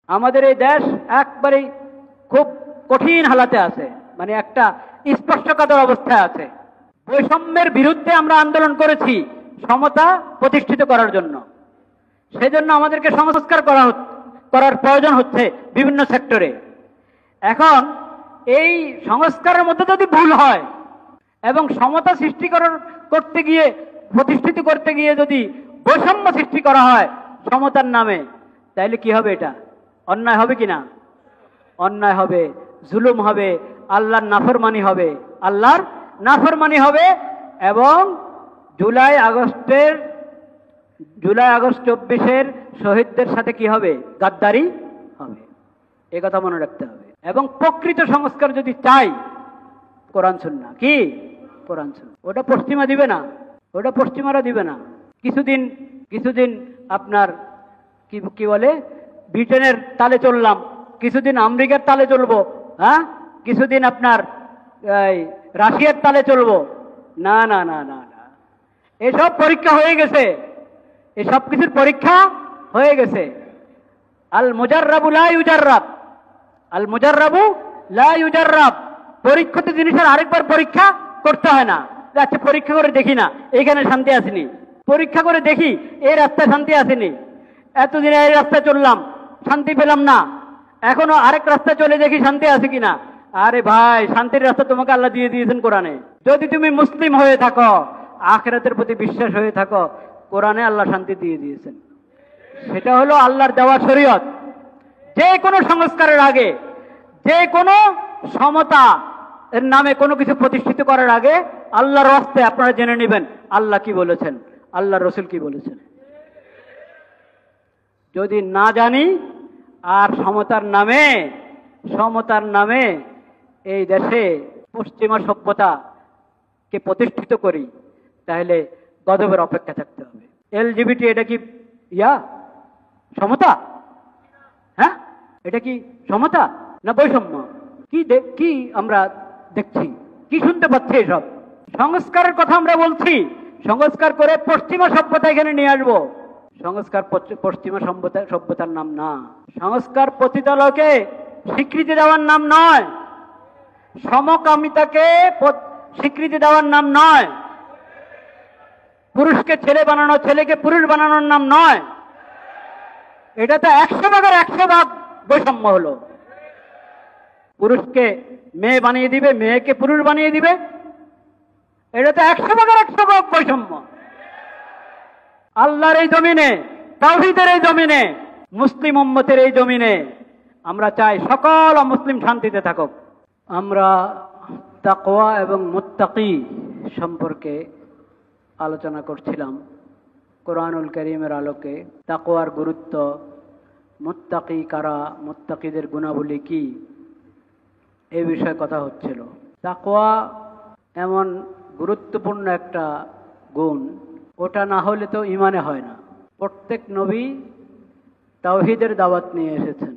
আমাদের এই দেশ একবারেই খুব কঠিন হালাতে আছে, মানে একটা স্পর্শকাতর অবস্থায় আছে। বৈষম্যের বিরুদ্ধে আমরা আন্দোলন করেছি সমতা প্রতিষ্ঠিত করার জন্য। সেজন্য আমাদেরকে সংস্কার করার প্রয়োজন হচ্ছে বিভিন্ন সেক্টরে। এখন এই সংস্কারের মধ্যে যদি ভুল হয় এবং সমতা সৃষ্টি করতে গিয়ে, প্রতিষ্ঠিত করতে গিয়ে যদি বৈষম্য সৃষ্টি করা হয় সমতার নামে, তাইলে কি হবে? এটা অন্যায় হবে কিনা? অন্যায় হবে, জুলুম হবে, আল্লাহর নাফরমানি হবে, আল্লাহর নাফরমানি হবে। এবং জুলাই আগস্ট 24-এর শহীদদের সাথে কি হবে? গাদ্দারি হবে। এ কথা মনে রাখতে হবে। এবং প্রকৃত সংস্কার যদি চাই, কোরআন সুন্নাহ কি? কোরআন সুন্নাহ। ওটা পশ্চিমা দিবে না, ওটা পশ্চিমারা দিবে না। কিছুদিন আপনার কি বলে, ব্রিটেনের তালে চললাম, কিছুদিন আমেরিকার তালে চলবো, হ্যাঁ, কিছুদিন আপনার রাশিয়ার তালে চলবো। না না না না না, এসব পরীক্ষা হয়ে গেছে, এসব কিছুর পরীক্ষা হয়ে গেছে। আল মুজাররাবু লা ইউজাররাব, আল মুজাররাবু লা ইউজাররাব। পরীক্ষিত জিনিসের আরেকবার পরীক্ষা করতে হয় না। আচ্ছা, পরীক্ষা করে দেখি না এইখানে শান্তি আসেনি, পরীক্ষা করে দেখি এই রাস্তায় শান্তি আসেনি, এতদিন এই রাস্তায় চললাম শান্তি পেলাম না, এখনো আরেক রাস্তায় চলে দেখি শান্তি আছে কিনা। আরে ভাই, শান্তির রাস্তা তোমাকে আল্লাহ দিয়ে দিয়েছেন কোরআনে। যদি তুমি মুসলিম হয়ে থাকো, আখিরাতের প্রতি বিশ্বাস হয়ে থাকো, কোরআনে আল্লাহ শান্তি দিয়ে দিয়েছেন। সেটা হলো আল্লাহর দেওয়া শরীয়ত। যে কোনো সংস্কারের আগে, যে কোনো সমতা এর নামে কোনো কিছু প্রতিষ্ঠিত করার আগে আল্লাহর রাস্তে আপনারা জেনে নেবেন আল্লাহ কি বলেছেন, আল্লাহ রসুল কি বলেছেন। যদি না জানি আর সমতার নামে এই দেশে পশ্চিমা সভ্যতাকে প্রতিষ্ঠিত করি, তাহলে গজবের অপেক্ষা থাকতে হবে। এলজিবিটি এটা কি সমতা? হ্যাঁ, এটা কি সমতা না বৈষম্য? কি আমরা দেখছি, কি শুনতে পাচ্ছি? এসব সংস্কারের কথা আমরা বলছি, সংস্কার করে পশ্চিমা সভ্যতা এখানে নিয়ে আসবো। সংস্কার পশ্চিমা সভ্যতার নাম না, সংস্কার পতিতালয়কে স্বীকৃতি দেওয়ার নাম নয়, সমকামিতাকে স্বীকৃতি দেওয়ার নাম নয়, পুরুষকে ছেলে বানানো, ছেলেকে পুরুষ বানানোর নাম নয়। এটা তো 100% বৈষম্য হলো। পুরুষকে মেয়ে বানিয়ে দিবে, মেয়েকে পুরুষ বানিয়ে দিবে, এটা তো 100% বৈষম্য। আল্লাহর এই জমিনে, তাওহীদের এই জমিনে, মুসলিম উম্মতের এই জমিনে আমরা চাই সকল অমুসলিম শান্তিতে থাকুক। আমরা তাকওয়া এবং মুত্তাকি সম্পর্কে আলোচনা করছিলাম কোরআনুল কারীমের আলোকে। তাকওয়ার গুরুত্ব, মুত্তাকি কারা, মুত্তাকিদের গুণাবলী কি, এই বিষয়ে কথা হচ্ছিল। তাকওয়া এমন গুরুত্বপূর্ণ একটা গুণ, ওটা না হলে তো ইমানে হয় না। প্রত্যেক নবী তাওহীদের দাওয়াত নিয়ে এসেছেন।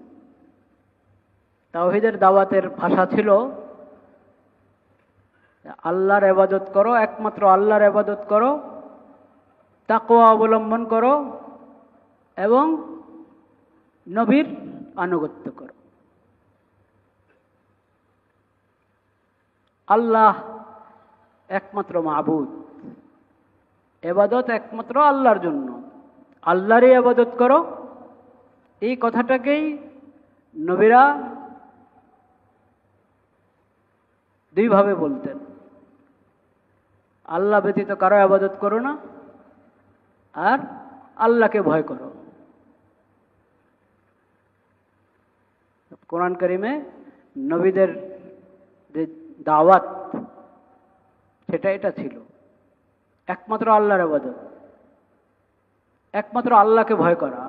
তাওহীদের দাওয়াতের ভাষা ছিল আল্লাহর ইবাদত করো, একমাত্র আল্লাহর ইবাদত করো, তাকওয়া অবলম্বন করো এবং নবীর আনুগত্য করো। আল্লাহ একমাত্র মাবুদ, ইবাদত একমাত্র আল্লাহর জন্য, আল্লাহরই ইবাদত করো। এই কথাটাকেই নবীরা দুইভাবে বলতেন, আল্লাহ ব্যতীত কারো ইবাদত করো না, আর আল্লাহকে ভয় করো। কোরআন কারীমে নবীদের যে দাওয়াত, সেটা এটা ছিল একমাত্র আল্লাহর ইবাদত, একমাত্র আল্লাহকে ভয় করা,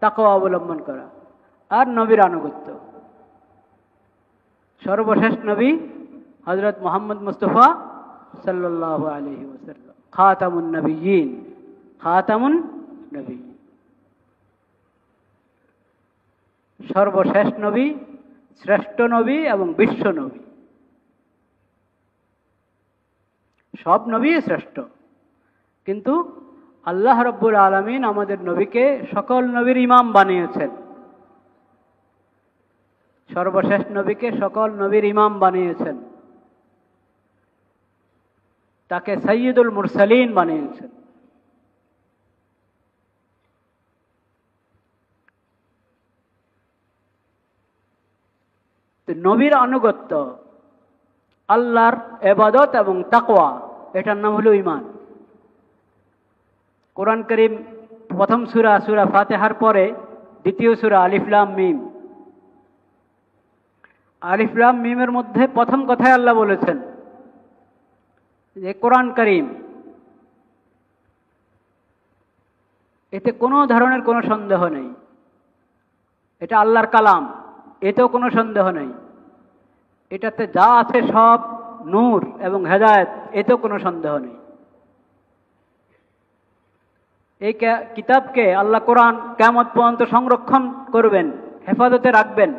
তাকওয়া অবলম্বন করা আর নবীর আনুগত্য। সর্বশেষ নবী হযরত মুহাম্মদ মুস্তাফা সাল্লাল্লাহু আলাইহি ওয়াসাল্লাম, খাতামুন নবিয়্যিন, খাতামুন নবিয়্যিন, সর্বশেষ নবী, শ্রেষ্ঠ নবী এবং বিশ্ব নবী। সব নবী শ্রেষ্ঠ, কিন্তু আল্লাহ রাব্বুল আলামিন আমাদের নবীকে সকল নবীর ইমাম বানিয়েছেন। সর্বশেষ নবীকে সকল নবীর ইমাম বানিয়েছেন, তাকে সাইয়্যিদুল মুরসালিন বানিয়েছেন। নবীর আনুগত্য, আল্লাহর ইবাদত এবং তাকওয়া, এটার নাম হলো ঈমান। কোরআন কারীম প্রথম সূরা সূরা ফাতিহার পরে দ্বিতীয় সূরা আলিফ লাম মিম। আলিফ লাম মিমের মধ্যে প্রথম কথায় আল্লাহ বলেছেন যে কোরআন কারীম, এতে কোনো ধরনের কোনো সন্দেহ নেই, এটা আল্লাহর কালাম, এতেও কোনো সন্দেহ নেই, এটাতে যা আছে সব নূর এবং হেদায়েত, এতেও কোনো সন্দেহ নেই। এই কিতাবকে আল্লাহ কোরআন কিয়ামত পর্যন্ত সংরক্ষণ করবেন, হেফাজতে রাখবেন,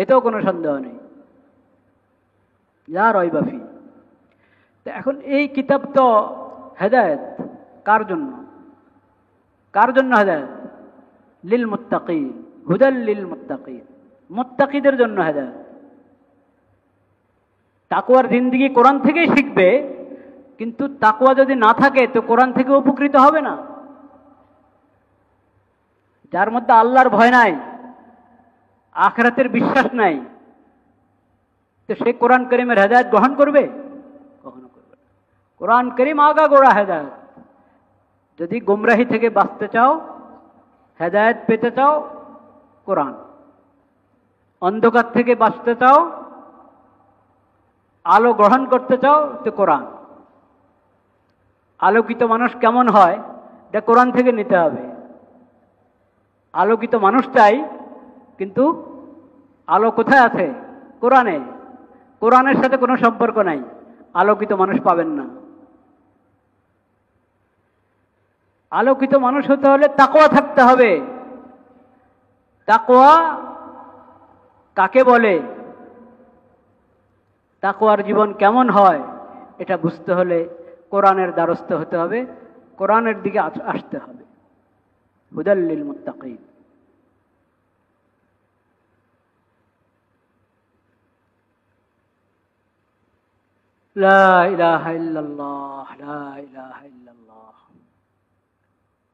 এতেও কোনো সন্দেহ নেই। যা রয়বাফি। এখন এই কিতাব তো হেদায়েত কার জন্য? কার জন্য হেদায়েত? লিল মুত্তাকিন, হুদাল লিল মুত্তাকিন, মুত্তাকিদের জন্য হেদায়েত। তাকওয়ার জিন্দেগি কোরআন থেকেই শিখবে, কিন্তু তাকওয়া যদি না থাকে তো কোরআন থেকে উপকৃত হবে না। যার মধ্যে আল্লাহর ভয় নাই, আখিরাতের বিশ্বাস নাই, তো সে কোরআন কারীমের হেদায়েত গ্রহণ করবে? কখনো করবে না। কোরআন কারীম আগাগোড়া হেদায়েত। যদি গোমরাহি থেকে বাঁচতে চাও, হেদায়েত পেতে চাও, কোরআন। অন্ধকার থেকে বাঁচতে চাও, আলো গ্রহণ করতে চাও, তো কোরআন। আলোকিত মানুষ কেমন হয় এটা কোরআন থেকে নিতে হবে। আলোকিত মানুষ চাই, কিন্তু আলো কোথায় আছে? কোরআনে। কোরআনের সাথে কোনো সম্পর্ক নাই, আলোকিত মানুষ পাবেন না। আলোকিত মানুষ হতে হলে তাকওয়া থাকতে হবে। তাকওয়া কাকে বলে, তাকওয়ার জীবন কেমন হয়, এটা বুঝতে হলে কোরআনের দ্বারস্থ হতে হবে, কোরআনের দিকে আসতে হবে। হুদাল লিল মুত্তাকিন। লা ইলাহা ইল্লাল্লাহ, লা ইলাহা ইল্লাল্লাহ।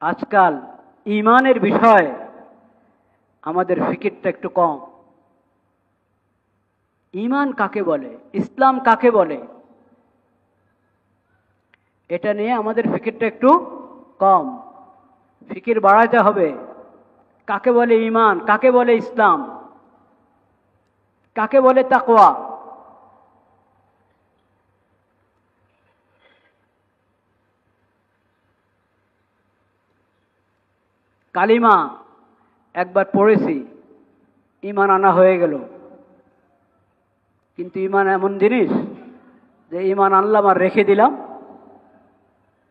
আজকাল ঈমানের বিষয় আমাদের ফিকিরটা একটু কম। ঈমান কাকে বলে, ইসলাম কাকে বলে, এটা নিয়ে আমাদের ফিকিরটা একটু কম। ফিকির বাড়াতে হবে। কাকে বলে ঈমান, কাকে বলে ইসলাম, কাকে বলে তাকওয়া। কালিমা একবার পড়েছি, ঈমান আনা হয়ে গেল। কিন্তু ঈমান এমন জিনিস যে ঈমান আনলাম আর রেখে দিলাম।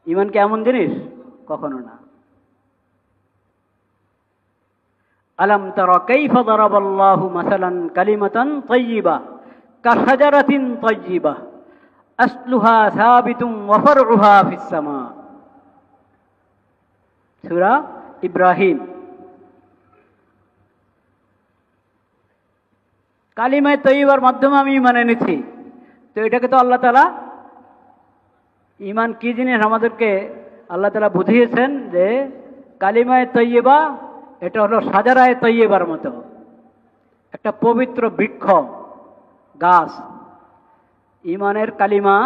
ঈমান কি এমন জিনিস? কখনো না। আলাম তারা কাইফা দারাবাল্লাহু মাসালান কালিমাতান তাইয়্যিবা কাশাজারাতিন তাইয়্যিবা আসলুহা সাবিতুন ওয়া ফারউহা ফিস সামা। সূরা ইব্রাহিম। কালিমায়ে তয়্যিবার মাধ্যমে আমি ঈমান এনেছি, তো এটাকে তো আল্লাহ তাআলা, ঈমান কি জিনিস আমাদেরকে আল্লাহ তাআলা বুঝিয়েছেন যে কালিমায়ে তয়্যিবা এটা হলো সাজারায়ে তয়্যিবার মতো একটা পবিত্র বৃক্ষ, গাছ। ঈমানের কালিমা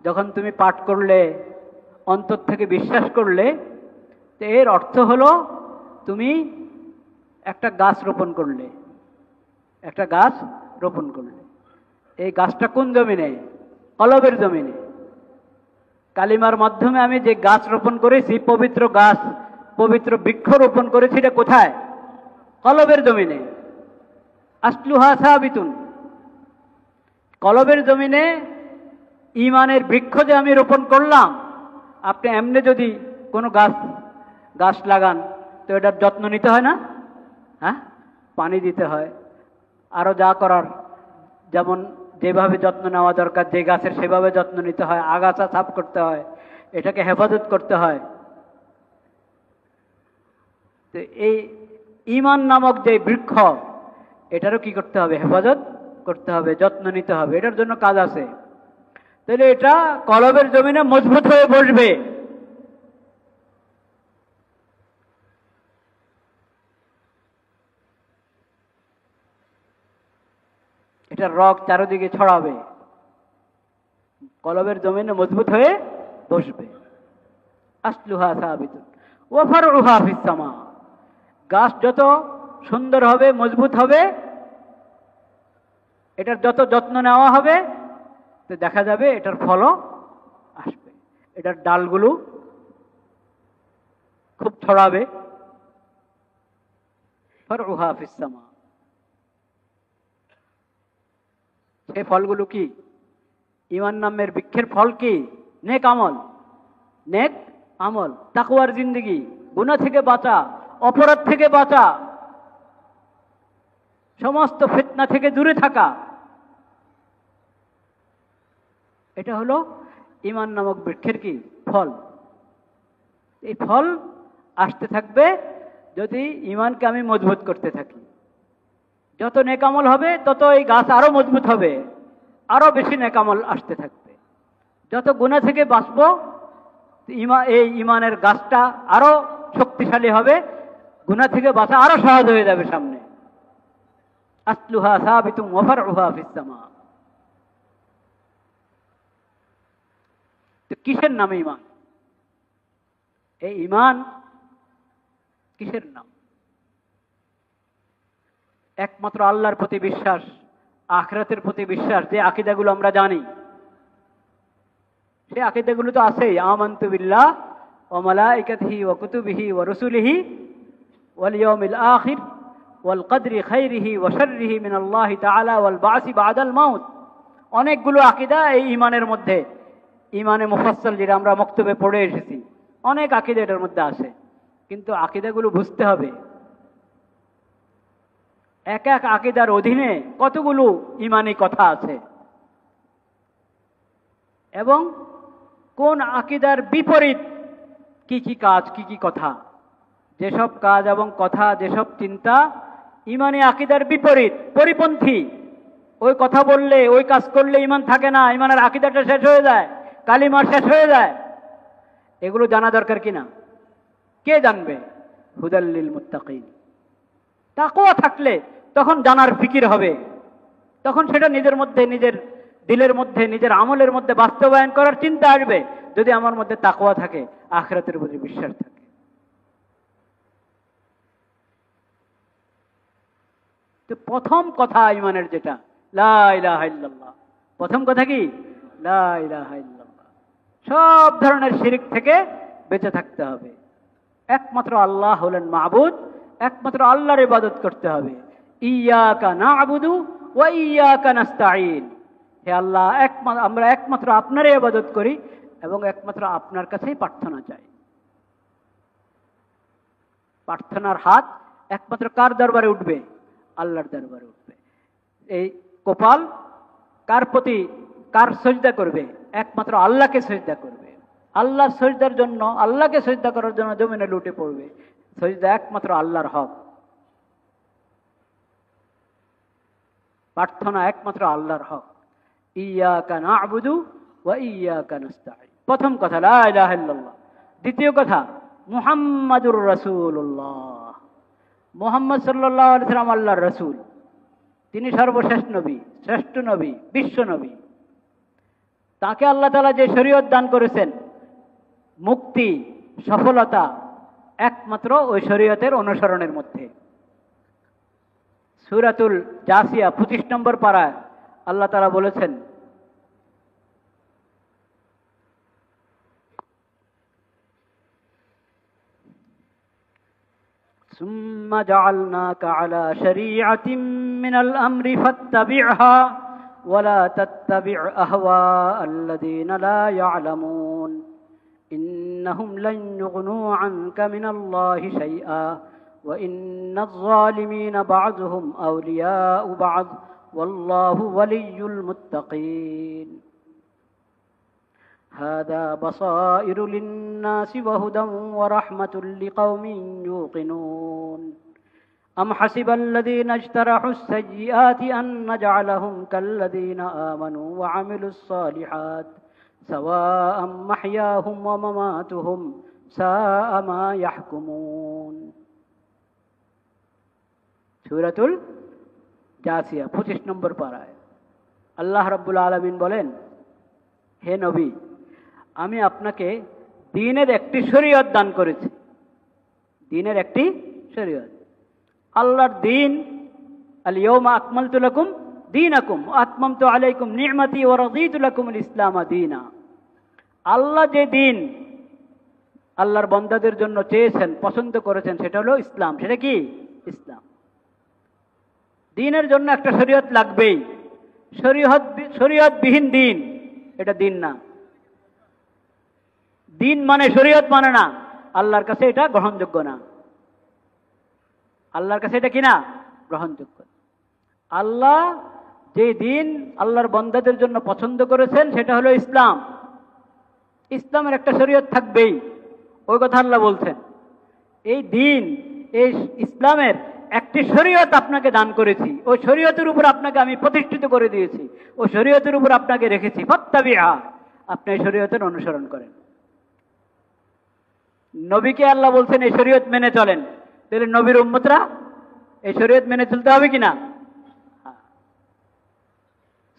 যখন তুমি পাঠ করলে, অন্তর থেকে বিশ্বাস করলে, তো এর অর্থ হলো তুমি একটা গাছ রোপণ করলে, একটা গাছ রোপণ করলে। এই গাছটা কোন জমিনে? কলবের জমিনে। কালিমার মাধ্যমে আমি যে গাছ রোপণ করেছি, পবিত্র গাছ, পবিত্র বৃক্ষ রোপণ করেছি, এটা কোথায়? কলবের জমিনে। আসলুহা সাবিতুন। কলবের জমিনে ঈমানের বৃক্ষ যে আমি রোপণ করলাম। আপনি এমনি যদি কোনো গাছ লাগান তো এটার যত্ন নিতে হয় না? হ্যাঁ, পানি দিতে হয়, আরো যা করার, যেমন যেভাবে যত্ন নেওয়া দরকার যে গাছের, সেভাবে যত্ন নিতে হয়, আগাছা সাফ করতে হয়, এটাকে হেফাজত করতে হয়। তো এই ঈমান নামক যে বৃক্ষ, এটারও কি করতে হবে? হেফাজত করতে হবে, যত্ন নিতে হবে, এটার জন্য কাজ আছে। তাহলে এটা কলবের জমিনে মজবুত হয়ে বসবে। এটা রক চারদিকে ছড়াবে, কলবের জমিনে মজবুত হয়ে বসবে। আসলুহা সাবিতুন ওয়া ফারউহা ফিস সামা। গাছ যত সুন্দর হবে, মজবুত হবে, এটার যত যত্ন নেওয়া হবে, তো দেখা যাবে এটার ফলও আসবে। এটার ডালগুলো খুব ছড়াবে। ফারউহা ফিস সামা। সে ফলগুলো কি? ঈমান নামের বৃক্ষের ফল কি? নেক আমল, নেক আমল, তাকওয়ার জিন্দেগি, গুনাহ থেকে বাঁচা, অপরাধ থেকে বাঁচা, সমস্ত ফিতনা থেকে দূরে থাকা। এটা হলো ঈমান নামক বৃক্ষের কি? ফল। এই ফল আসতে থাকবে যদি ঈমানকে আমি মজবুত করতে থাকি। যত নেক আমল হবে তত এই গাছ আরো মজবুত হবে, আরো বেশি নেক আমল আসতে থাকবে। যত গুনাহ থেকে বাঁচবো, এই ঈমানের গাছটা আরো শক্তিশালী হবে, গুনাহ থেকে বাঁচা আরো সহজ হয়ে যাবে সামনে। আসলুহা সাবিতুন ওয়া ফারউহা ফিস সামা। তো কিসের নাম ঈমান? এই ঈমান কিসের নাম? একমাত্র আল্লাহর প্রতি বিশ্বাস, আখিরাতের প্রতি বিশ্বাস, যে আকীদাগুলো আমরা জানি, সেই আকীদাগুলো তো আছেই। আমানতু বিল্লাহ ওয়া মালাইকাতিহি ওয়া কুতুবিহি ওয়া রুসুলিহি ওয়াল ইয়াউমিল আখির ওয়াল কদরি খাইরিহি ওয়া শাররিহি মিনাল্লাহি তাআলা ওয়াল বা'সি বা'দাল মাউত। অনেকগুলো আকীদা এই ঈমানের মধ্যে, ঈমানে মুফাসসাল যেটা আমরা মক্তবে পড়ে এসেছি, অনেক আকীদা এটার মধ্যে আছে। কিন্তু আকীদাগুলো বুঝতে হবে, এক এক আকীদার অধীনে কতগুলো ঈমানি কথা আছে, এবং কোন আকীদার বিপরীত কি কি কাজ, কি কি কথা। যেসব কাজ এবং কথা, যেসব চিন্তা ঈমানি আকীদার বিপরীত, পরিপন্থী, ওই কথা বললে, ওই কাজ করলে ঈমান থাকে না, ঈমানের আকীদাটা শেষ হয়ে যায়, কালিমা শেষ হয়ে যায়। এগুলো জানা দরকার কিনা? কে জানবে? হুদাল লিল মুত্তাকিন। তাকওয়া থাকলে তখন জানার ফিকির হবে, তখন সেটা নিজের মধ্যে, নিজের দিলের মধ্যে, নিজের আমলের মধ্যে বাস্তবায়ন করার চিন্তা আসবে, যদি আমার মধ্যে তাকওয়া থাকে, আখিরাতের প্রতি বিশ্বাস থাকে। তো প্রথম কথা ঈমানের যেটা, লা ইলাহা ইল্লাল্লাহ। প্রথম কথা কি? লা ইলাহা ইল্লাল্লাহ। সব ধরনের শিরক থেকে বেঁচে থাকতে হবে। একমাত্র আল্লাহ হলেন মাবুদ, একমাত্র আল্লাহর ইবাদত করতে হবে। ইয়াকা না'বুদু ওয়া ইয়াকা নাস্তাঈন। হে আল্লাহ, আমরা একমাত্র আপনারই ইবাদত করি এবং একমাত্র আপনার কাছেই প্রার্থনা চাই। প্রার্থনার হাত একমাত্র কার দরবারে উঠবে? আল্লাহর দরবারে উঠবে। এই কপাল কার প্রতি, কার সিজদা করবে? একমাত্র আল্লাহকে সিজদা করবে। আল্লাহ সিজদার জন্য, আল্লাহকে সিজদা করার জন্য জমিনে লুটে পড়বে। সিজদা একমাত্র আল্লাহর হক, প্রার্থনা একমাত্র আল্লাহর হক। ইয়াকা না'বুদু ওয়া ইয়াকা নাস্তাঈন। প্রথম কথা লা ইলাহা ইল্লাল্লাহ। দ্বিতীয় কথা মুহাম্মাদুর রাসূলুল্লাহ। মুহাম্মদ সাল্লাল্লাহু আলাইহি ওয়াসাল্লাম আল্লাহর রাসূল। তিনি সর্বশেষ নবী, শ্রেষ্ঠ নবী, বিশ্ব নবী। তাকে আল্লাহ তাআলা যে শরীয়ত দান করেছেন, মুক্তি, সফলতা একমাত্র ওই শরীয়তের অনুসরণের মধ্যে। সূরাতুল জাসিয়া 25 নম্বর পারায় আল্লাহ তাআলা বলেছেন, সুম্মা জাআলনাকা আলা শরীআতিন মিনাল আমরি ফাত্তাবি'হা ওয়া লা তাত্তাবি' আহওয়া'আল্লাযীনা লা ইয়া'লামুন ইন্নাহুম লান ইউগনু আনকা মিনাল্লাহি শাইআ ওয়া ইন্নায যালিমিনা বা'যুহুম আওলিয়াউ বা'য ওয়াল্লাহু ওয়ালিয়্যুল মুত্তাকিন। هذا بصائر للناس وهدى ورحمة لقوم يوقنون। আম হাসিবাল্লাযীনা ইজতারাহুস সাইয়্যাতি আন নাজআলাহুম কাল্লাযীনা আমানু ওয়া আমিলুস সালিহাত সাওয়াআম মাহইয়াহুম ওয়া মামাতুহুম সাআ মা ইয়াহকুমুন। সূরাতুল জাসিয়া 25 নম্বর পারায় আল্লাহ রাব্বুল আলামিন বলেন, হে নবী, আমি আপনাকে দ্বীনের একটি শরীয়ত দান করেছি। দ্বীনের একটি শরীয়ত, আল্লাহর দ্বীন। আল ইয়াউমা আকমালতু লাকুম দীনাকুম ওয়া আতমামতু আলাইকুম নি'মাতি ওয়া রাদিতু লাকুমুল ইসলামা দীনা। আল্লাহ যে দ্বীন আল্লাহর বান্দাদের জন্য চেয়েছেন, পছন্দ করেছেন, সেটা হলো ইসলাম। সেটা কি? ইসলাম। দ্বীনের জন্য একটা শরীয়ত লাগবেই। শরীয়তবিহীন দ্বীন এটা দ্বীন না। দ্বীন মানে শরীয়ত মানে না, আল্লাহর কাছে এটা গ্রহণযোগ্য না। আল্লাহর কাছে এটা কি না? গ্রহণযোগ্য। আল্লাহ যে দ্বীন আল্লাহর বান্দাদের জন্য পছন্দ করেছেন সেটা হলো ইসলাম। ইসলামের একটা শরীয়ত থাকবেই, ওই কথা আল্লাহ বলছেন। এই দ্বীন, এই ইসলামের একটি শরীয়ত আপনাকে দান করেছি, ওই শরীয়তের উপর আপনাকে আমি প্রতিষ্ঠিত করে দিয়েছি, ওই শরীয়তের উপর আপনাকে রেখেছি। ফাত্তাবিহা, আপনি এই শরীয়তের অনুসরণ করেন। নবীকে আল্লাহ বলছেন এই শরীয়ত মেনে চলেন, তাহলে নবীর উম্মতরা এই শরীয়ত মেনে চলতে হবে কিনা?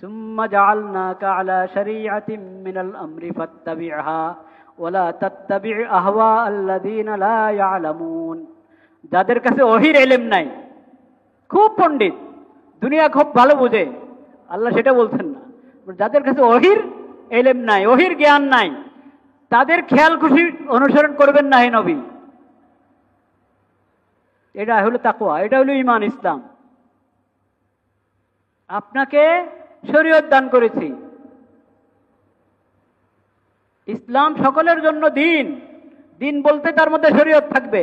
সুম্মা জাআলনাকা আলা শরীআতিন মিনাল আমরি ফাত্তাবিহা ওয়া লা তাত্তাবি আহওয়া আল্লাযীনা লা ইয়ালামুন। যাদের কাছে ওহীর ইলম নাই, খুব পণ্ডিত, দুনিয়া খুব ভালো বোঝে, আল্লাহ সেটা বলছেন না। যাদের কাছে ওহীর ইলম নাই, ওহীর জ্ঞান নাই, তাদের খেয়াল খুশি অনুসরণ করবেন না হে নবী। এটা হলো তাকওয়া, এটা হলো ঈমান, ইসলাম। আপনাকে শরীয়ত দান করেছি। ইসলাম সকলের জন্য দ্বীন। দ্বীন বলতে তার মধ্যে শরীয়ত থাকবে।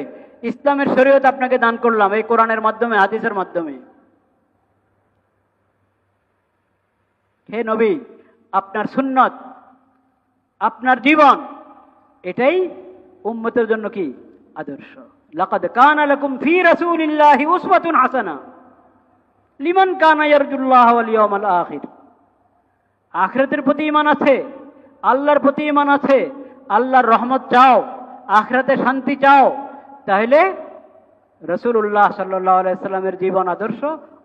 ইসলামের শরীয়ত আপনাকে দান করলাম এই কোরআনের মাধ্যমে, হাদিসের মাধ্যমে। হে নবী, আপনার সুন্নত, আপনার জীবন, এটাই উম্মতের জন্য কি? আদর্শ। লাকাদ কানা লাকুম ফি রাসূলিল্লাহি উসওয়াতুন হাসানা লিমান কানা ইয়ারজুল্লাহ ওয়াল ইয়াউমাল আখির। আখিরাতের প্রতি ঈমান আছে, আল্লাহর প্রতি ঈমান আছে, আল্লাহর রহমত চাও, আখিরাতে শান্তি চাও, তাহলে রাসূলুল্লাহ সাল্লাল্লাহু আলাইহি সাল্লামের জীবন আদর্শ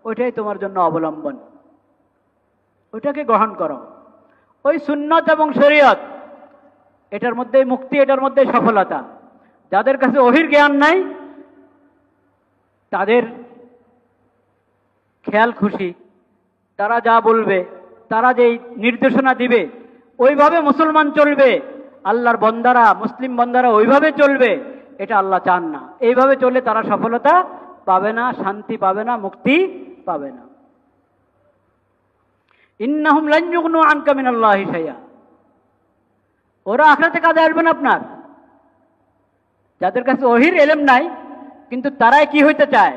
ওইটাই তোমার জন্য অবলম্বন। ওইটাকে গ্রহণ করো। ওই সুন্নত এবং শরীয়ত, এটার মধ্যে মুক্তি, এটার মধ্যে সফলতা। যাদের কাছে ওহীর জ্ঞান নাই, তাদের খেয়াল খুশি, তারা যা বলবে, তারা যেই নির্দেশনা দিবে ওইভাবে মুসলমান চলবে, আল্লাহর বান্দারা, মুসলিম বান্দারা ওইভাবে চলবে, এটা আল্লাহ চান না। এইভাবে চললে তারা সফলতা পাবে না, শান্তি পাবে না, মুক্তি পাবে না। ইন্নাহুম লান ইউগনু আনকা মিনাল্লাহি শাইআ। ওরা আখিরাতে কাজে আসবে না আপনার। যাদের কাছে ওহীর ইলম নাই, কিন্তু তারাই কি হইতে চায়?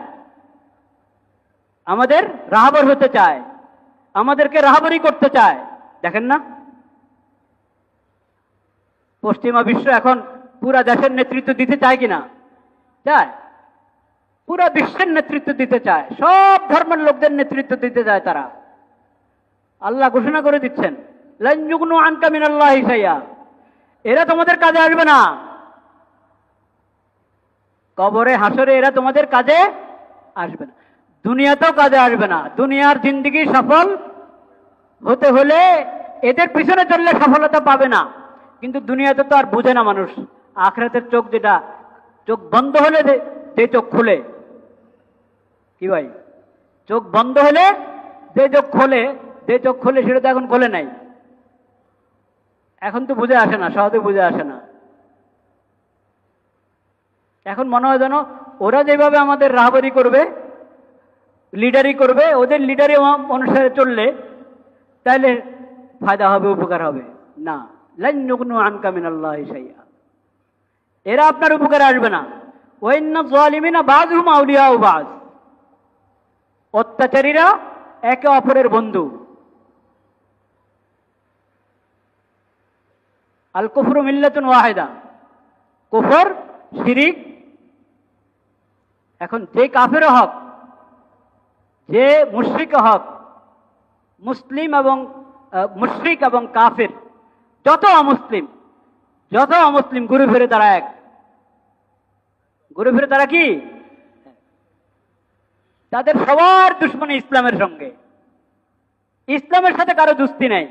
আমাদের রাহবর হতে চায়, আমাদেরকে রাহবরি করতে চায়। দেখেন না, পশ্চিমা বিশ্ব এখন পুরা দেশের নেতৃত্ব দিতে চায় কিনা? চায়। পুরা বিশ্বের নেতৃত্ব দিতে চায়, সব ধর্মের লোকদের নেতৃত্ব দিতে চায় তারা। আল্লাহ ঘোষণা করে দিচ্ছেন, লান ইউগনু আনকা মিনাল্লাহি শাইআ। এরা তোমাদের কাজে আসবে না। কবরে হাসরে এরা তোমাদের কাজে আসবে না, দুনিয়াতেও কাজে আসবে না। দুনিয়ার জিন্দেগি সফল হতে হলে এদের পিছনে চললে সফলতা পাবে না। কিন্তু দুনিয়াতে তো আর বুঝে না মানুষ। আখিরাতের চোখ, যেটা চোখ বন্ধ হলে যে চোখ খুলে, কি ভাই, চোখ বন্ধ হলে যে চোখ খোলে, যে চোখ খোলে সেটা তো এখন খোলে নাই। এখন তো বুঝে আসে না, সহজে বুঝে আসে না। এখন মনে হয় যেন ওরা যেভাবে আমাদের রাহবরি করবে, লিডারি করবে, ওদের লিডারি অনুসারে চললে তাহলে ফায়দা হবে, উপকার হবে। না, লান ইউগনু আনকা মিনাল্লাহি শাইআ। এরা আপনার উপকারে আসবে না। ওয়া ইন্না যালিমিনা বাযুহুম আউলিয়াউ বায। অত্যাচারীরা একে অপরের বন্ধু। আল কুফরু মিল্লাতুন ওয়াহিদা। কুফর, শিরিক। এখন যে কাফের হক যে মুশরিক হক, মুসলিম এবং মুশরিক এবং কাফির, যত অমুসলিম ঘুরে ফিরে তারা এক, ঘুরে ফিরে তারা কি, তাদের সবার দুশ্মনী ইসলামের সঙ্গে, ইসলামের সাথে কারো দুস্তি নেই।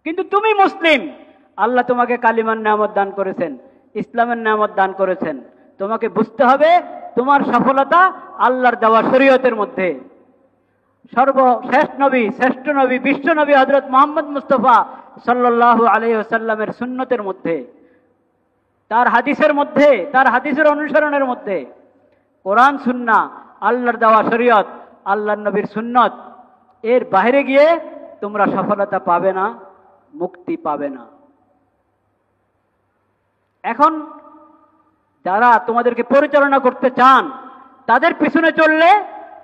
কিন্তু তুমি মুসলিম, আল্লাহ তোমাকে কালিমার নিয়ামত দান করেছেন, ইসলামের নিয়ামত দান করেছেন। তোমাকে বুঝতে হবে তোমার সফলতা আল্লাহর দেওয়া শরীয়তের মধ্যে। সর্বশেষ নবী, শ্রেষ্ঠ নবী, বিশ্ব নবী হযরত মুহাম্মদ মুস্তাফা সাল্লাল্লাহু আলাইহি ওয়াসাল্লামের সুন্নতের মধ্যে, তার হাদিসের মধ্যে, তার হাদিসের অনুসরণের মধ্যে। কোরআন সুন্নাহ, আল্লাহর দেওয়া শরীয়ত, আল্লাহর নবীর সুন্নত, এর বাইরে গিয়ে তোমরা সফলতা পাবে না, মুক্তি পাবে না। এখন যারা তোমাদেরকে পরিচালনা করতে চান, তাদের পিছনে চললে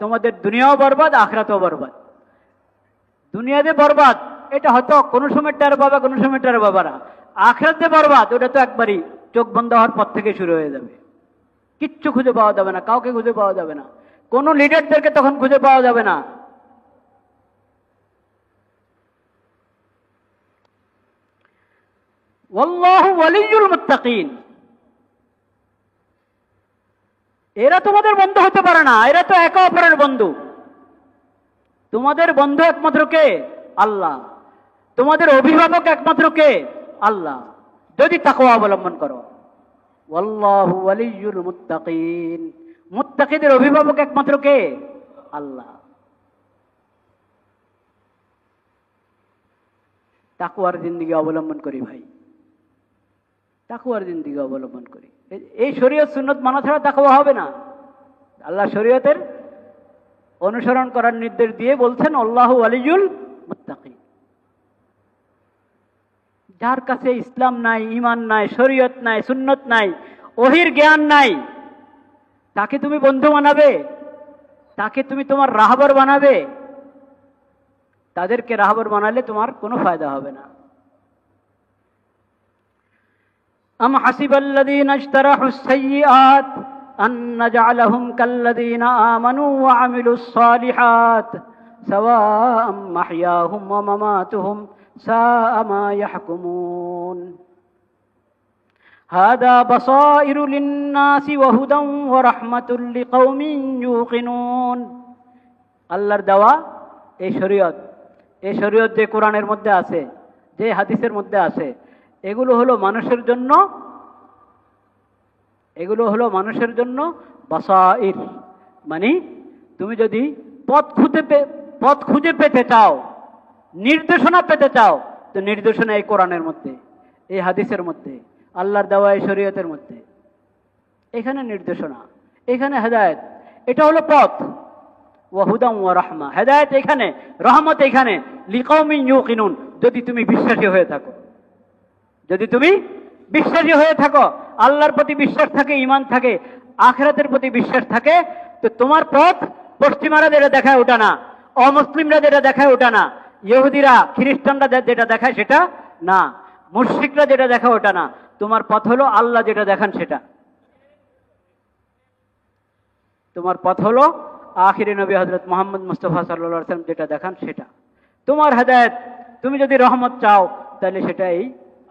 তোমাদের দুনিয়াও বরবাদ, আখিরাতও বরবাদ। দুনিয়াতে বরবাদ, এটা হয়তো কোনো সময় টের পাবে, কোনো সময় টের পাবে না। আখিরাতে বরবাদ, ওটা তো একবারই চোখ বন্ধ হওয়ার পর থেকে শুরু হয়ে যাবে। কিচ্ছু খুঁজে পাওয়া যাবে না, কাউকে খুঁজে পাওয়া যাবে না, কোনো লিডারদেরকে তখন খুঁজে পাওয়া যাবে না। ওয়াল্লাহু ওয়ালিয়ুল মুত্তাকিন। এরা তোমাদের বন্ধু হতে পারে না, এরা তো একে অপরের বন্ধু। তোমাদের বন্ধু একমাত্র কে? আল্লাহ। তোমাদের অভিভাবক একমাত্র কে? আল্লাহ, যদি তাকওয়া অবলম্বন করো। ওয়াল্লাহু ওয়ালিয়ুল মুত্তাকিন। মুত্তাকিদের অভিভাবক একমাত্র কে? আল্লাহ। তাকওয়ার জিন্দেগি অবলম্বন করি ভাই, তাকওয়ার জিন্দেগি অবলম্বন করি। এই শরীয়ত সুন্নত মানা ছাড়া তাকওয়া হবে না। আল্লাহ শরীয়তের অনুসরণ করার নির্দেশ দিয়ে বলছেন আল্লাহু ওয়ালিয়ুল মুত্তাকিন। যার কাছে ইসলাম নাই, ঈমান নাই, শরীয়ত নাই, সুন্নত নাই, ওহির জ্ঞান নাই, তাকে তুমি বন্ধু বানাবে? তাকে তুমি তোমার রাহবার বানাবে? তাদেরকে রাহবার বানালে তোমার কোনো ফায়দা হবে না। আম হাসিবাল্লাযীনা ইজতারাহুস সাইয়্যাত আন নাজআলাহুম কাল্লাযীনা আমানু ওয়া আমিলুস সালিহাত সাওয়াআম মাহইয়াহুম ওয়া মামাতুহুম সাআ মা ইয়াহকুমুন। হাদা বাসাইরু লিন-নাসি ওয়া হুদান ওয়া রাহমাতুল লিকাওমিন ইউকিনুন। আল্লাহর দেওয়া এই শরীয়ত, এই শরীয়ত যে কোরআনের মধ্যে আছে, যে হাদিসের মধ্যে আছে, এগুলো হলো মানুষের জন্য, এগুলো হলো মানুষের জন্য বাসাইর। মানে তুমি যদি পথ খুঁজে পেতে চাও, নির্দেশনা পেতে চাও, তো নির্দেশনা এই কোরআনের মধ্যে, এই হাদিসের মধ্যে, আল্লাহর দেওয়া এই শরীয়তের মধ্যে। এখানে নির্দেশনা, এখানে হেদায়েত, এটা হলো পথ। ওয়া হুদাম ওয়া রাহমা, হেদায়েত এখানে, রহমত এখানে, লিকাওমিন ইউকিনুন। যদি তুমি বিশ্বাসী হয়ে থাকো, যদি তুমি বিশ্বাসী হয়ে থাকো, আল্লাহর প্রতি বিশ্বাস থাকে, ঈমান থাকে, আখিরাতের প্রতি বিশ্বাস থাকে, তো তোমার পথ পশ্চিমারা যেটা দেখায় ওটা না, অমুসলিমরা যেটা দেখায় ওটা না, ইহুদিরা খ্রিস্টানরা যেটা দেখায় সেটা না, মুশরিকরা যেটা দেখায় ওটা না। তোমার পথ হলো আল্লাহ যেটা দেখান সেটা। তোমার পথ হলো আখিরি নবী হযরত মুহাম্মদ মুস্তাফা সাল্লাল্লাহু আলাইহি ওয়াসাল্লাম যেটা দেখান সেটা তোমার হেদায়েত। তুমি যদি রহমত চাও, তাহলে সেটা এই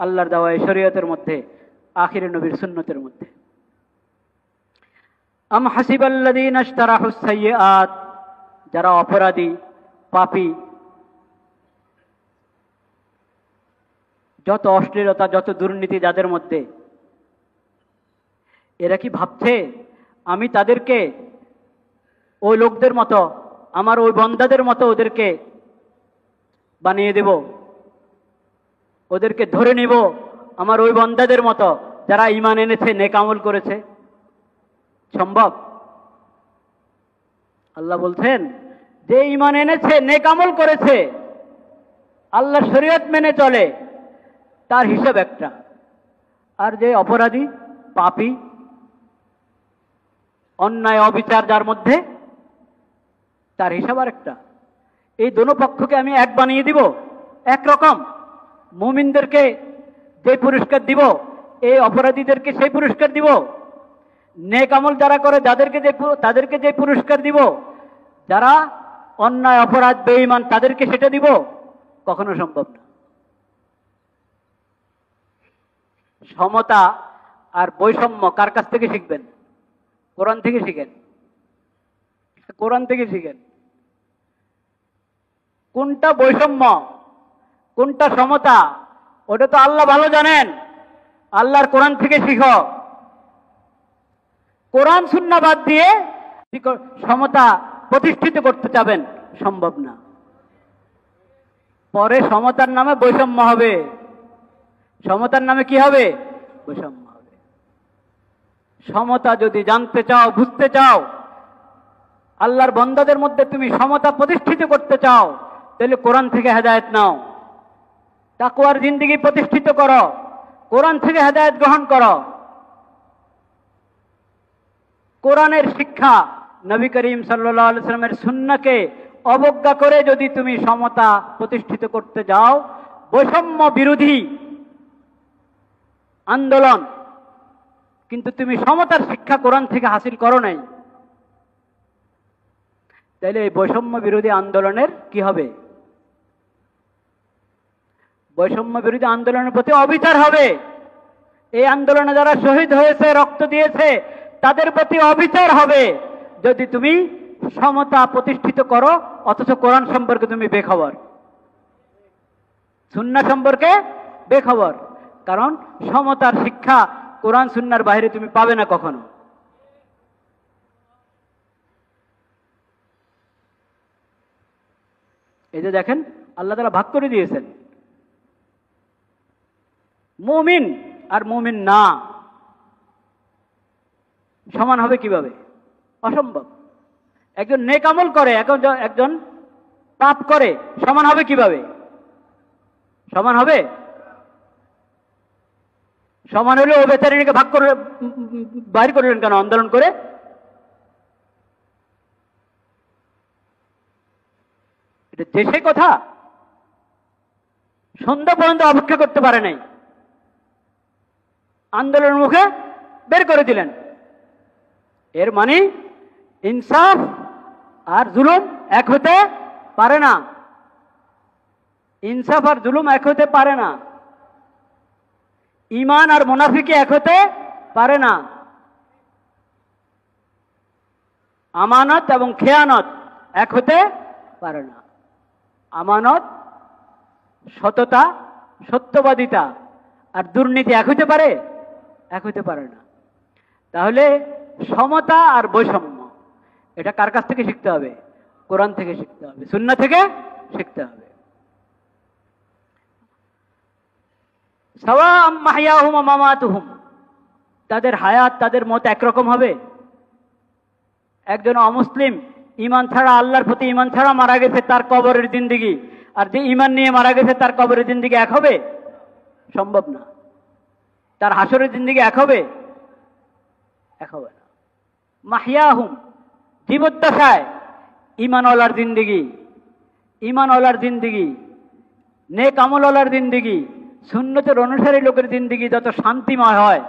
আল্লাহর দেওয়া এই শরীয়তের মধ্যে, আখিরি নবীর সুন্নতের মধ্যে। আম হাসিবাল্লাযীনা ইজতারাহুস সাইয়্যাত, যারা অপরাধী, পাপী, যত অশ্লীলতা, যত দুর্নীতি যাদের মধ্যে, এরা কি ভাবছে আমি তাদেরকে ওই লোকদের মতো, আমার ওই বান্দাদের মতো ওদেরকে বানিয়ে দেব, ওদেরকে ধরে নিব আমার ওই বান্দাদের মতো যারা ঈমান এনেছে, নেক আমল করেছে? সম্ভব? আল্লাহ বলছেন যে ঈমান এনেছে, নেক আমল করেছে, আল্লাহর শরীয়ত মেনে চলে, তার হিসাব একটা। আর যে অপরাধী, পাপী, অন্যায় অবিচার যার মধ্যে, তার হিসাব আর একটা। এই দোনো পক্ষকে আমি এক বানিয়ে দিব, একরকম। মুমিনদেরকে যে পুরস্কার দিব, এই অপরাধীদেরকে সেই পুরস্কার দিব। নেক আমল যারা করে তাদেরকে যে পুরস্কার দিব, যারা অন্যায় অপরাধ বেঈমান তাদেরকে সেটা দিব? কখনো সম্ভব না। সমতা আর বৈষম্য কার কাছ থেকে শিখবেন? কোরআন থেকে শিখেন, কোরআন থেকে শিখেন। কোনটা বৈষম্য, কোনটা সমতা, ওটা তো আল্লাহ ভালো জানেন। আল্লাহর কোরআন থেকে শিখো। কোরআন সুন্নাহ বাদ দিয়ে সমতা প্রতিষ্ঠিত করতে চাবেন, সম্ভব না। পরে সমতার নামে বৈষম্য হবে। সমতার নামে কি হবে? বৈষম্য হবে। সমতা যদি জানতে চাও, বুঝতে চাও, আল্লাহর বান্দাদের মধ্যে তুমি সমতা প্রতিষ্ঠিত করতে চাও, তাহলে কোরআন থেকে হেদায়েত নাও। তাকওয়ার জিন্দেগি প্রতিষ্ঠিত করো, কোরআন থেকে হেদায়েত গ্রহণ করো। কোরআনের শিক্ষা, নবী করিম সাল্লাল্লাহু আলাইহি ওয়াসাল্লামের সুন্নাহকে অবজ্ঞা করে যদি তুমি সমতা প্রতিষ্ঠিত করতে যাও, বৈষম্য বিরোধী আন্দোলন, কিন্তু তুমি সমতার শিক্ষা কোরআন থেকে হাসিল করো নাই, তাহলে এই বৈষম্য বিরোধী আন্দোলনের কি হবে? বৈষম্য বিরোধী আন্দোলনের প্রতি অবিচার হবে। এই আন্দোলনে যারা শহীদ হয়েছে, রক্ত দিয়েছে, তাদের প্রতি অবিচার হবে যদি তুমি সমতা প্রতিষ্ঠিত করো অথচ কোরআন সম্পর্কে তুমি বেখবর, সুন্নাহ সম্পর্কে বেখবর। কারণ সমতার শিক্ষা কোরআন সুন্নাহর বাইরে তুমি পাবে না কখনো। এই যে দেখেন, আল্লাহ তাআলা ভাগ করে দিয়েছেন মুমিন আর মুমিন না। সমান হবে কিভাবে? অসম্ভব। একজন নেক আমল করে, একজন পাপ করে, সমান হবে কিভাবে? সমান হবে? সমান হলে ও বেচারীকে ভাগ করে বাইর করলেন কেন আন্দোলন করে? এটা দেশে কথা। সন্ধ্যা পর্যন্ত অপেক্ষা করতে পারে নাই, আন্দোলনের মুখে বের করে দিলেন। এর মানে ইনসাফ আর জুলুম এক হতে পারে না। ইনসাফ আর জুলুম এক হতে পারে না। ঈমান আর মুনাফিকি এক হতে পারে না। আমানত এবং খেয়ানত এক হতে পারে না। আমানত, সততা, সত্যবাদিতা আর দুর্নীতি এক হতে পারে? এক হতে পারে না। তাহলে সমতা আর বৈষম্য, এটা কার কাছ থেকে শিখতে হবে? কোরআন থেকে শিখতে হবে, সুন্নাহ থেকে শিখতে হবে। সাওয়া'আম মাহইয়াহুম ওয়া মামাতুহুম, তাদের হায়াত, তাদের মত একরকম হবে? একজন অমুসলিম ঈমান ছাড়া, আল্লাহর প্রতি ঈমান ছাড়া মারা গেছে, তার কবরের জিন্দেগি আর যে ঈমান নিয়ে মারা গেছে তার কবরের জিন্দেগি এক হবে? সম্ভব না। তার হাসরের জিন্দেগি এক হবে? এক হবে না। মাহইয়াহুম, জীবদ্দশায় ঈমানওয়ালার জিন্দেগি, ঈমানওয়ালার জিন্দেগি, নেক আমলওয়ালার জিন্দেগি, সুন্নতের অনুসারী লোকের জিন্দেগি যত শান্তিময় হয়,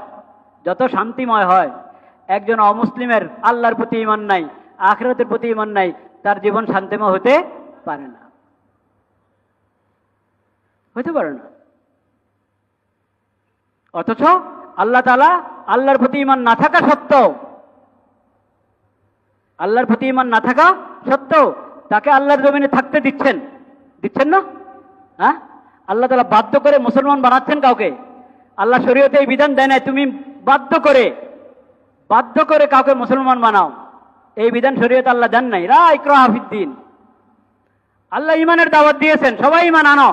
যত শান্তিময় হয়, একজন অমুসলিমের আল্লাহর প্রতি ঈমান নাই, আখিরাতের প্রতি ঈমান নাই, তার জীবন শান্তিময় হতে পারে না, হতে পারে না। অথচ আল্লাহ তাআলা আল্লাহর প্রতি ঈমান না থাকা সত্ত্বেও, আল্লাহর প্রতি ঈমান না থাকা সত্ত্বেও তাকে আল্লাহর জমিনে থাকতে দিচ্ছেন, দিচ্ছেন না? হ্যাঁ, আল্লাহ তাআলা বাধ্য করে মুসলমান বানাচ্ছেন কাউকে। আল্লাহ শরীয়তে এই বিধান দেয় না তুমি বাধ্য করে কাউকে মুসলমান বানাও, এই বিধান শরীয়তে আল্লাহ দেন নাই। লা ইকরাহা ফিদ্দিন। আল্লাহ ঈমানের দাওয়াত দিয়েছেন, সবাই ঈমান আনো,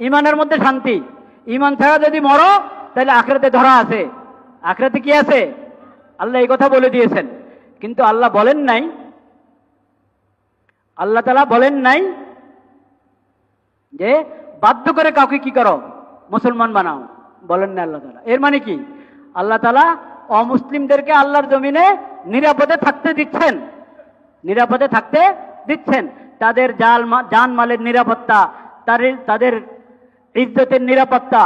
ঈমানের মধ্যে শান্তি। ঈমান ছাড়া যদি মরো তাহলে আখিরাতে ধরা আছে। আখিরাতে কি আছে? আল্লাহ এই কথা বলে দিয়েছেন। কিন্তু আল্লাহ বলেন নাই, আল্লাহ তাআলা বলেন নাই যে বাধ্য করে কাউকে কি করো, মুসলমান বানাও, বলেন না আল্লাহ তাআলা। এর মানে কি? আল্লাহ তাআলা অমুসলিমদেরকে আল্লাহর জমিনে নিরাপদে থাকতে দিচ্ছেন, নিরাপদে থাকতে দিচ্ছেন। তাদের জানমালের নিরাপত্তা, তাদের ইজ্জতের নিরাপত্তা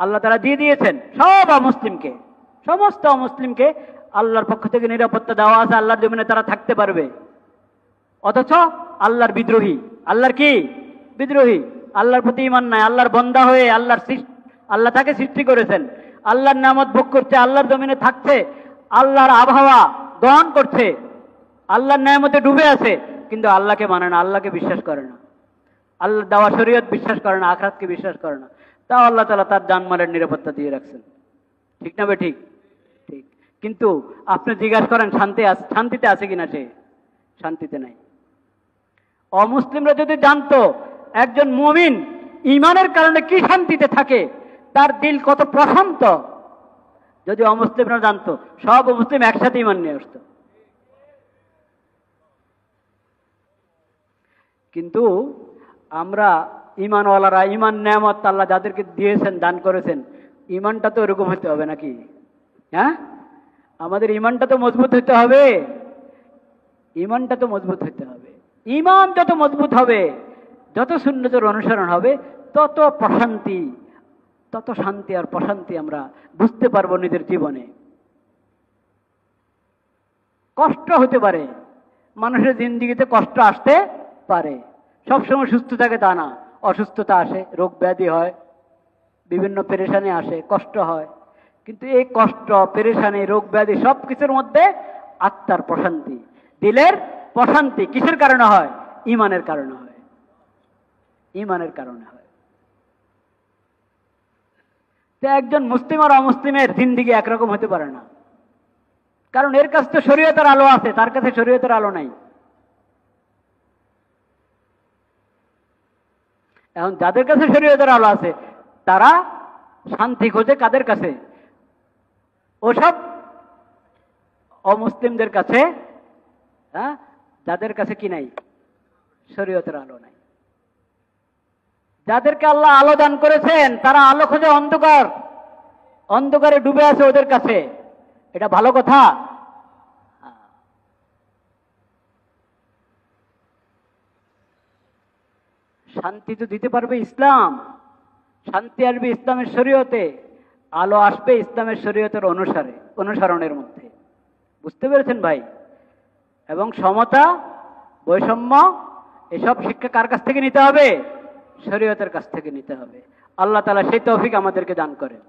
আল্লাহ তাআলা দিয়ে দিয়েছেন সব অমুসলিমকে, সমস্ত অমুসলিমকে আল্লাহর পক্ষ থেকে নিরাপত্তা দেওয়া আছে। আল্লাহর জমিনে তারা থাকতে পারবে। অথচ আল্লাহর বিদ্রোহী। আল্লাহর কি বিদ্রোহী? আল্লাহর প্রতি ঈমান নাই, আল্লাহর বান্দা হয়ে আল্লাহ তাকে সৃষ্টি করেছেন, আল্লাহর নিয়ামত ভোগ করছে, আল্লাহর জমিনে থাকছে, আল্লাহর আবহাওয়া গ্রহণ করছে, আল্লাহর নিয়ামতে ডুবে আছে, কিন্তু আল্লাহকে মানে না, আল্লাহকে বিশ্বাস করে না, আল্লাহর দেওয়া শরীয়ত বিশ্বাস করে না, আখিরাতকে বিশ্বাস করে না, তাও আল্লাহ তাআলা তার জানমালের নিরাপত্তা দিয়ে রাখছেন। ঠিক না বে ঠিক? ঠিক। কিন্তু আপনি জিজ্ঞাসা করেন শান্তিতে আছে কিনা? সে শান্তিতে নাই। অমুসলিমরা যদি জানতো একজন মুমিন ঈমানের কারণে কি শান্তিতে থাকে, তার দিল কত প্রশান্ত, যদি অমুসলিমরা জানতো, সব মুসলিম একসাথে ঈমান নিয়ে আসতো। কিন্তু আমরা ঈমানওয়ালারা, ঈমান নেয়ামত আল্লাহ যাদেরকে দিয়েছেন, দান করেছেন, ঈমানটা তো এরকম হতে হবে নাকি? হ্যাঁ, আমাদের ঈমানটা তো মজবুত হতে হবে, ঈমানটা তো মজবুত হতে হবে। ঈমান যত মজবুত হবে, যত সুন্নতের অনুসরণ হবে, তত প্রশান্তি, তত শান্তি আর প্রশান্তি আমরা বুঝতে পারবো নিজের জীবনে। কষ্ট হতে পারে, মানুষের জিন্দেগিতে কষ্ট আসতে পারে, সবসময় সুস্থ থাকে তা না, অসুস্থতা আসে, রোগ ব্যাধি হয়, বিভিন্ন পেরেশানি আসে, কষ্ট হয়। কিন্তু এই কষ্ট, পেরেশানি, রোগ ব্যাধি সব কিছুর মধ্যে আত্মার প্রশান্তি, দিলের প্রশান্তি কিসের কারণে হয়? ঈমানের কারণে হয়, ঈমানের কারণে হয়। তো একজন মুসলিম আর অমুসলিমের জিন্দেগি একরকম হতে পারে না, কারণ এর কাছে তো শরীয়তের আলো আছে, তার কাছে শরীয়তের আলো নাই। এখন যাদের কাছে শরীয়তের আলো আছে, তারা শান্তি খোঁজে কাদের কাছে? ওসব অমুসলিমদের কাছে, হ্যাঁ, যাদের কাছে কি নাই? শরীয়তের আলো নাই। যাদেরকে আল্লাহ আলো দান করেছেন, তারা আলো খোঁজে অন্ধকারে ডুবে আছে ওদের কাছে। এটা ভালো কথা? শান্তি তো দিতে পারবে ইসলাম, শান্তি আসবে ইসলামের শরীয়তে, আলো আসবে ইসলামের শরীয়তের অনুসরণের মধ্যে। বুঝতে পেরেছেন ভাই? এবং সমতা, বৈষম্য, এসব শিক্ষা কার কাছ থেকে নিতে হবে? শরীয়তের কাছ থেকে নিতে হবে। আল্লাহ তাআলা সেই তৌফিক আমাদেরকে দান করেন।